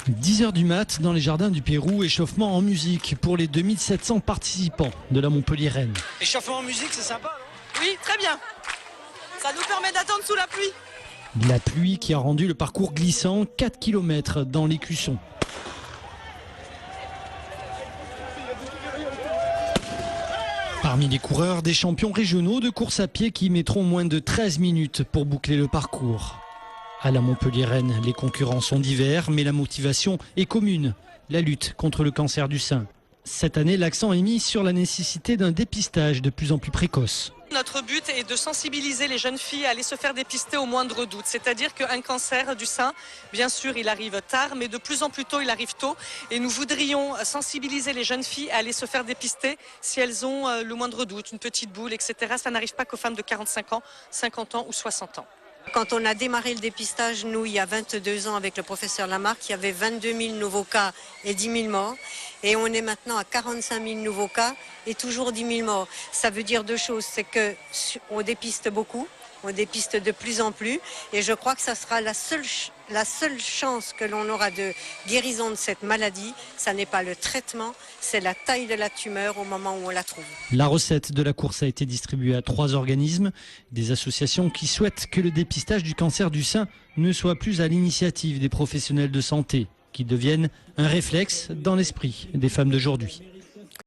10 h du mat dans les jardins du Pérou, échauffement en musique pour les 2700 participants de la Montpellier-Rennes. Échauffement en musique, c'est sympa, non? Oui, très bien. Ça nous permet d'attendre sous la pluie. La pluie qui a rendu le parcours glissant, 4 km dans l'écusson. Parmi les coureurs, des champions régionaux de course à pied qui mettront moins de 13 minutes pour boucler le parcours. À la Montpellier-Rennes, les concurrents sont divers, mais la motivation est commune, la lutte contre le cancer du sein. Cette année, l'accent est mis sur la nécessité d'un dépistage de plus en plus précoce. Notre but est de sensibiliser les jeunes filles à aller se faire dépister au moindre doute. C'est-à-dire qu'un cancer du sein, bien sûr, il arrive tard, mais de plus en plus tôt, il arrive tôt. Et nous voudrions sensibiliser les jeunes filles à aller se faire dépister si elles ont le moindre doute, une petite boule, etc. Ça n'arrive pas qu'aux femmes de 45 ans, 50 ans ou 60 ans. Quand on a démarré le dépistage, nous, il y a 22 ans, avec le professeur Lamarck, il y avait 22 000 nouveaux cas et 10 000 morts. Et on est maintenant à 45 000 nouveaux cas et toujours 10 000 morts. Ça veut dire deux choses, c'est qu'on dépiste beaucoup, on dépiste de plus en plus. Et je crois que ça sera la seule chance que l'on aura de guérison de cette maladie. Ça n'est pas le traitement, c'est la taille de la tumeur au moment où on la trouve. La recette de la course a été distribuée à 3 organismes, des associations qui souhaitent que le dépistage du cancer du sein ne soit plus à l'initiative des professionnels de santé, qu'il devienne un réflexe dans l'esprit des femmes d'aujourd'hui.